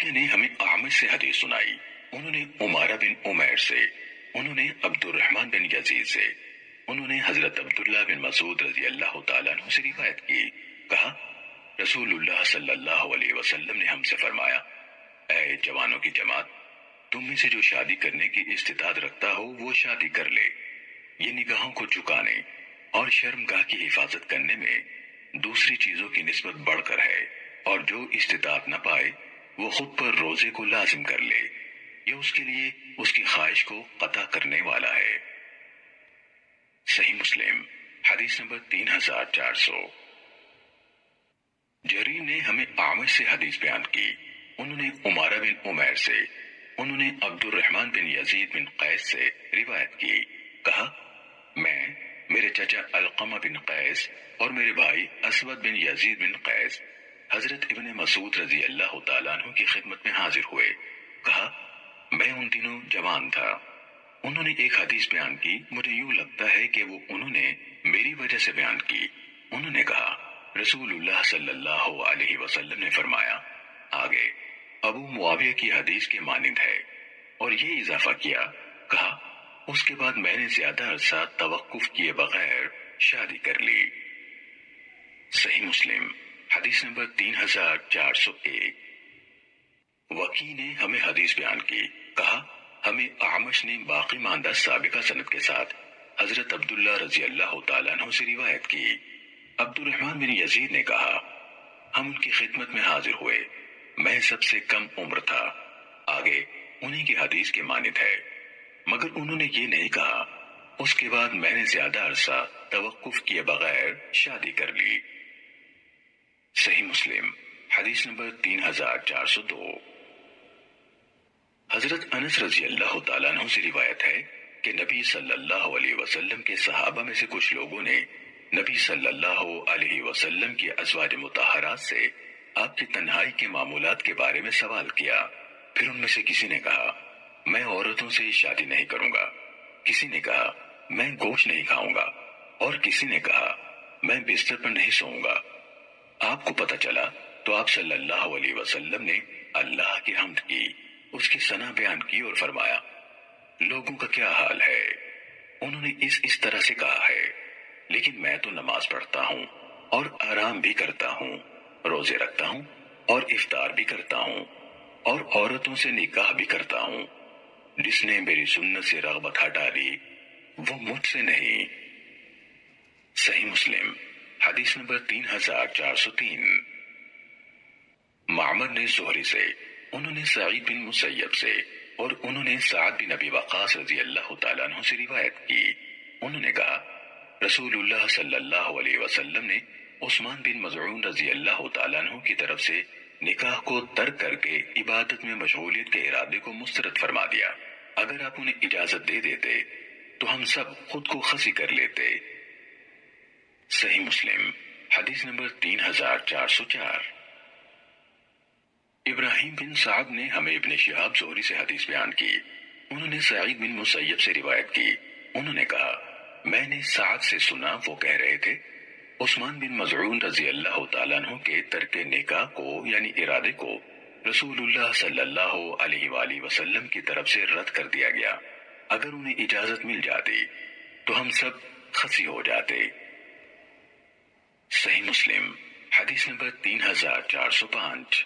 معاویہ نے ہمیں اعمش سے حدیث سنائی، انہوں نے عمارہ بن عمیر سے، انہوں نے عبد الرحمن بن یزید سے، انہوں نے حضرت عبداللہ بن مسعود رضی اللہ تعالیٰ عنہ سے روایت کی، کہا رسول اللہ صلی اللہ علیہ وسلم نے ہم سے فرمایا، اے جوانوں کی جماعت، تم میں سے جو شادی کرنے کی استطاعت رکھتا ہو وہ شادی کر لے، یہ نگاہوں کو جھکانے اور شرمگاہ کی حفاظت کرنے میں دوسری چیزوں کی نسبت بڑھ کر ہے، اور جو استطاعت نہ پائے وہ خود پر روزے کو لازم کر لے، یہ اس کے لیے اس کی خواہش کو قطع کرنے والا ہے۔ صحیح مسلم حدیث نمبر 3400۔ جریر نے ہمیں اعمش سے حدیث بیان کی، انہوں نے عمارہ بن عمیر سے، انہوں نے عبد الرحمن بن یزید بن قیس سے روایت کی، کہا میں، میرے چچا علقمہ بن قیس اور میرے بھائی اسود بن یزید بن قیس حضرت ابن مسعود رضی اللہ تعالیٰ عنہ کی خدمت میں حاضر ہوئے، کہا میں ان دنوں جوان تھا۔ انہوں نے ایک حدیث بیان کی، مجھے یوں لگتا ہے کہ وہ انہوں نے میری وجہ سے بیان کی۔ انہوں نے کہا رسول اللہ صلی اللہ علیہ وسلم نے فرمایا، آگے ابو معاویہ کی حدیث کے مانند ہے، اور یہ اضافہ کیا، کہا اس کے بعد میں نے زیادہ عرصہ توقف کیے بغیر شادی کر لی۔ صحیح مسلم حدیث نمبر 3401۔ وکی نے ہمیں حدیث بیان کی، کہا ہمیں اعمش نے باقی ماندہ سابقہ سند کے ساتھ حضرت عبداللہ رضی اللہ تعالیٰ عنہ سے روایت کی۔ عبد الرحمن بن یزید نے کہا ہم ان کی خدمت میں حاضر ہوئے، میں سب سے کم عمر تھا، آگے انہی کی حدیث کے مانند ہے، مگر انہوں نے یہ نہیں کہا اس کے بعد میں نے زیادہ عرصہ توقف کیے بغیر شادی کر لی۔ صحیح مسلم حدیث نمبر 3402۔ حضرت انس رضی اللہ تعالیٰ عنہ سے روایت ہے کہ نبی صلی اللہ علیہ وسلم کے صحابہ میں سے کچھ لوگوں نے نبی صلی اللہ علیہ وسلم کی ازواج مطہرات سے آپ کی تنہائی کے معمولات کے بارے میں سوال کیا۔ پھر ان میں سے کسی نے کہا میں عورتوں سے شادی نہیں کروں گا، کسی نے کہا میں گوشت نہیں کھاؤں گا، اور کسی نے کہا میں بستر پر نہیں سوؤں گا۔ آپ کو پتہ چلا تو آپ صلی اللہ علیہ وسلم نے اللہ کی حمد کی، اس کی ثنا بیان کی اور فرمایا لوگوں کا کیا حال ہے، انہوں نے اس طرح سے کہا ہے، لیکن میں تو نماز پڑھتا ہوں اور آرام بھی کرتا ہوں، روزے رکھتا ہوں اور افطار بھی کرتا ہوں، اور عورتوں سے نکاح بھی کرتا ہوں، جس نے میری سنت سے رغبت ہٹا لی وہ مجھ سے نہیں۔ صحیح مسلم حدیث نمبر 3403۔ معمر نے زہری سے، انہوں نے سعید بن مسیب سے، اور انہوں نے سعد بن ابی وقاص رضی اللہ تعالیٰ عنہ سے روایت کی، انہوں نے کہا رسول اللہ صلی اللہ علیہ وسلم نے عثمان بن مظعون رضی اللہ تعالیٰ عنہ کی طرف سے نکاح کو ترک کر کے عبادت میں مشغولیت کے ارادے کو مسترد فرما دیا، اگر آپ انہیں اجازت دے دیتے تو ہم سب خود کو خسی کر لیتے۔ صحیح مسلم حدیث نمبر 3404۔ ابراہیم بن سعد نے ہمیں ابن شہاب زہری سے حدیث بیان کی، انہوں نے سعید بن مسیب سے روایت کی، انہوں نے کہا میں نے سعد سے سنا وہ کہہ رہے تھے عثمان بن مظعون رضی اللہ تعالیٰ عنہ کے ترک نکاح کو یعنی ارادے کو رسول اللہ صلی اللہ علیہ وآلہ وسلم کی طرف سے رد کر دیا گیا، اگر انہیں اجازت مل جاتی تو ہم سب خسی ہو جاتے۔ صحیح مسلم حدیث نمبر 3405۔